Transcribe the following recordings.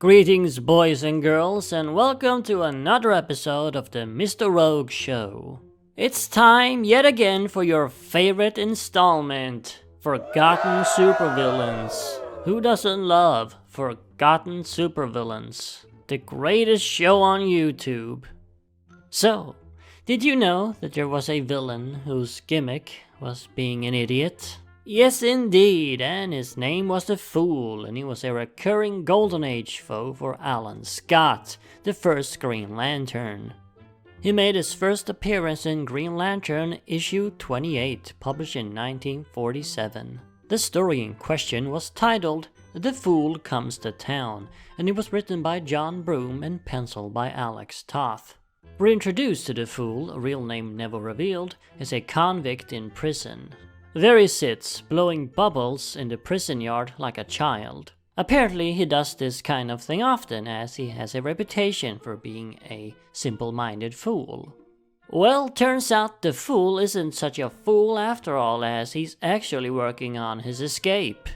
Greetings, boys and girls, and welcome to another episode of the Mr. Rogue Show. It's time yet again for your favorite installment, Forgotten Supervillains. Who doesn't love Forgotten Supervillains? The greatest show on YouTube. So, did you know that there was a villain whose gimmick was being an idiot? Yes, indeed, and his name was the Fool, and he was a recurring Golden Age foe for Alan Scott, the first Green Lantern. He made his first appearance in Green Lantern issue 28, published in 1947. The story in question was titled The Fool Comes to Town, and it was written by John Broome and penciled by Alex Toth. We're introduced to the Fool, a real name never revealed, as a convict in prison. There he sits, blowing bubbles in the prison yard like a child. Apparently he does this kind of thing often, as he has a reputation for being a simple-minded fool. Well, turns out the Fool isn't such a fool after all, as he's actually working on his escape.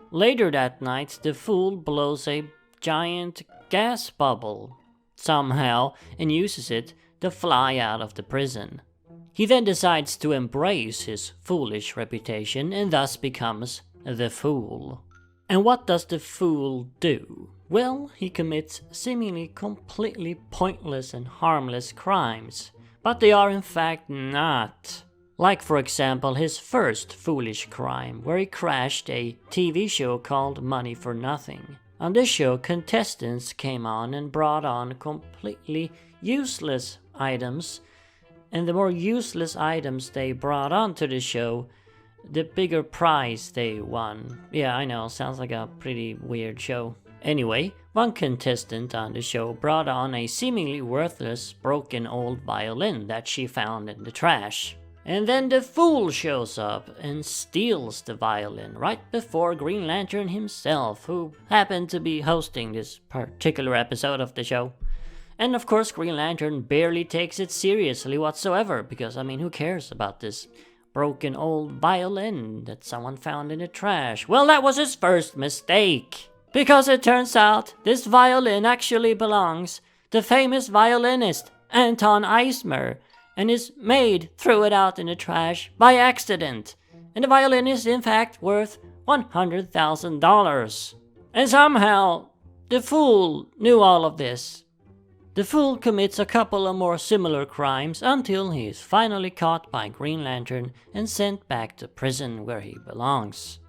Later that night, the Fool blows a giant gas bubble, somehow, and uses it to fly out of the prison. He then decides to embrace his foolish reputation and thus becomes the Fool. And what does the Fool do? Well, he commits seemingly completely pointless and harmless crimes, but they are in fact not. Like, for example, his first foolish crime, where he crashed a TV show called Money for Nothing. On this show, contestants came on and brought on completely useless items, and the more useless items they brought onto the show, the bigger prize they won. Yeah, I know, sounds like a pretty weird show. Anyway, one contestant on the show brought on a seemingly worthless, broken old violin that she found in the trash. And then the Fool shows up and steals the violin right before Green Lantern himself, who happened to be hosting this particular episode of the show. And of course, Green Lantern barely takes it seriously whatsoever, because, who cares about this broken old violin that someone found in the trash? Well, that was his first mistake, because it turns out this violin actually belongs to famous violinist Anton Eismer, and his maid threw it out in the trash by accident, and the violin is in fact worth $100,000. And somehow, the Fool knew all of this. The Fool commits a couple of more similar crimes until he is finally caught by Green Lantern and sent back to prison where he belongs.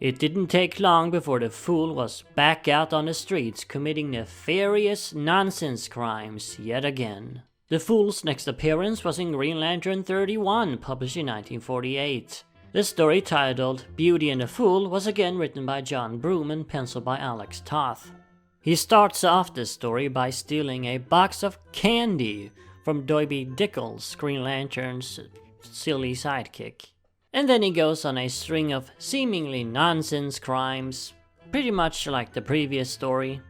It didn't take long before the Fool was back out on the streets committing nefarious nonsense crimes yet again. The Fool's next appearance was in Green Lantern 31, published in 1948. The story, titled Beauty and the Fool, was again written by John Broome and penciled by Alex Toth. He starts off the story by stealing a box of candy from Doiby Dickles, Green Lantern's silly sidekick. And then he goes on a string of seemingly nonsense crimes, pretty much like the previous story.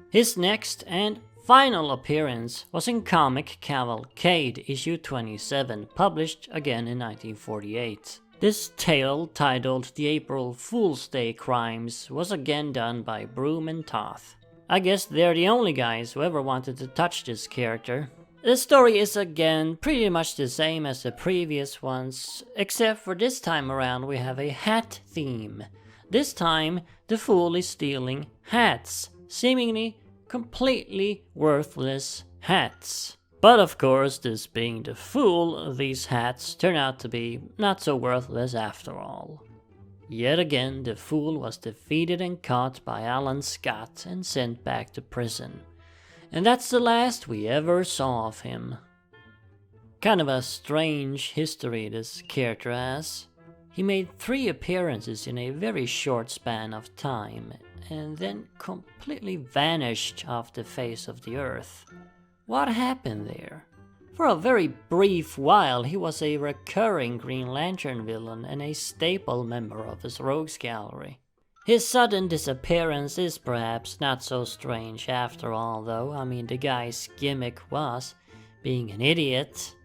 His next and final appearance was in Comic Cavalcade issue 27, published again in 1948. This tale, titled The April Fool's Day Crimes, was again done by Broome and Toth. I guess they're the only guys who ever wanted to touch this character. The story is again pretty much the same as the previous ones, except for this time around we have a hat theme. This time, the Fool is stealing hats, seemingly completely worthless hats. But of course, this being the Fool, these hats turn out to be not so worthless after all. Yet again, the Fool was defeated and caught by Alan Scott and sent back to prison. And that's the last we ever saw of him. Kind of a strange history this character has. He made 3 appearances in a very short span of time, and then completely vanished off the face of the earth. What happened there? For a very brief while, he was a recurring Green Lantern villain and a staple member of his rogues gallery. His sudden disappearance is perhaps not so strange after all, though. The guy's gimmick was being an idiot.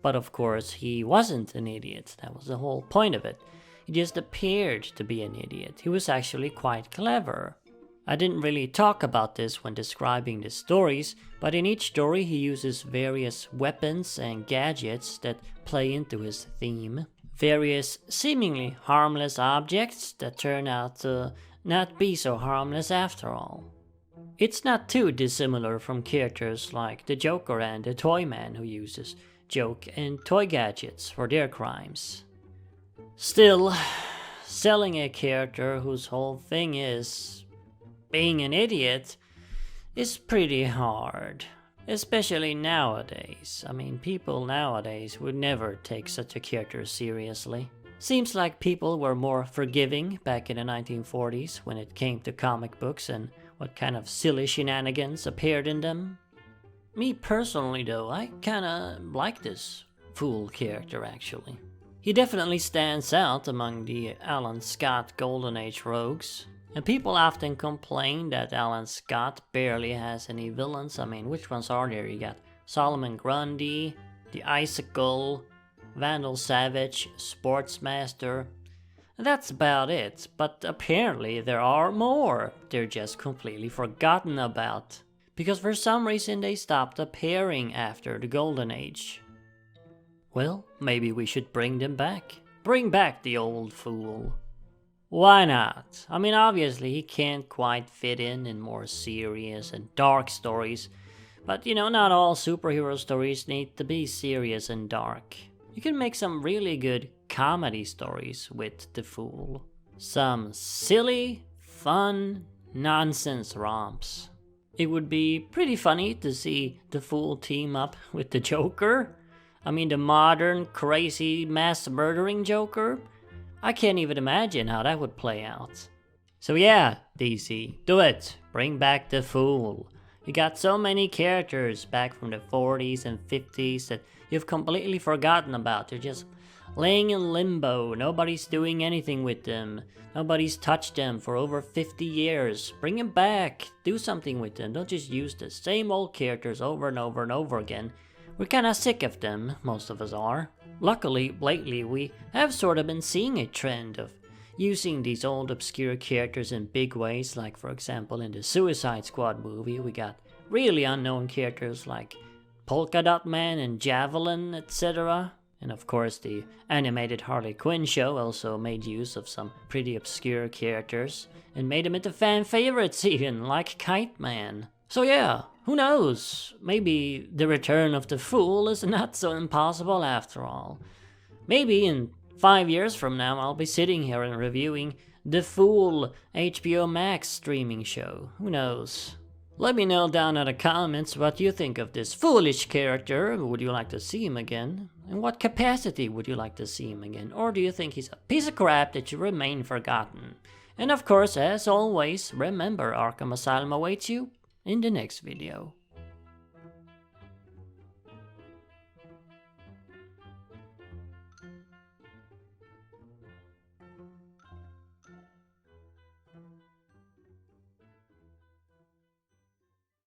But of course, he wasn't an idiot. That was the whole point of it. He just appeared to be an idiot. He was actually quite clever. I didn't really talk about this when describing the stories, but in each story he uses various weapons and gadgets that play into his theme. Various seemingly harmless objects that turn out to not be so harmless after all. It's not too dissimilar from characters like the Joker and the Toyman, who uses joke and toy gadgets for their crimes. Still, selling a character whose whole thing is being an idiot is pretty hard. Especially nowadays. I mean, people nowadays would never take such a character seriously. Seems like people were more forgiving back in the 1940s when it came to comic books and what kind of silly shenanigans appeared in them. Me personally though, I kinda like this Fool character actually. He definitely stands out among the Alan Scott Golden Age rogues. And people often complain that Alan Scott barely has any villains. I mean, which ones are there? You got Solomon Grundy, the Icicle, Vandal Savage, Sportsmaster. That's about it, but apparently there are more. They're just completely forgotten about. Because for some reason they stopped appearing after the Golden Age. Well, maybe we should bring them back. Bring back the old Fool. Why not? I mean, obviously he can't quite fit in more serious and dark stories. But you know, not all superhero stories need to be serious and dark. You can make some really good comedy stories with the Fool. Some silly, fun, nonsense romps. It would be pretty funny to see the Fool team up with the Joker. I mean, the modern, crazy, mass-murdering Joker. I can't even imagine how that would play out. So yeah, DC, do it. Bring back the Fool. You got so many characters back from the 40s and 50s that you've completely forgotten about. They're just laying in limbo. Nobody's doing anything with them. Nobody's touched them for over 50 years. Bring them back. Do something with them. Don't just use the same old characters over and over and over again. We're kinda sick of them, most of us are. Luckily, lately we have sort of been seeing a trend of using these old obscure characters in big ways, like for example in the Suicide Squad movie we got really unknown characters like Polka Dot Man and Javelin, etc. And of course the animated Harley Quinn show also made use of some pretty obscure characters and made them into fan favorites even, like Kite Man. So yeah, who knows? Maybe the return of the Fool is not so impossible after all. Maybe in 5 years from now I'll be sitting here and reviewing the Fool HBO Max streaming show. Who knows? Let me know down in the comments what you think of this foolish character. Would you like to see him again? In what capacity would you like to see him again? Or do you think he's a piece of crap that should remain forgotten? And of course, as always, remember Arkham Asylum awaits you in the next video.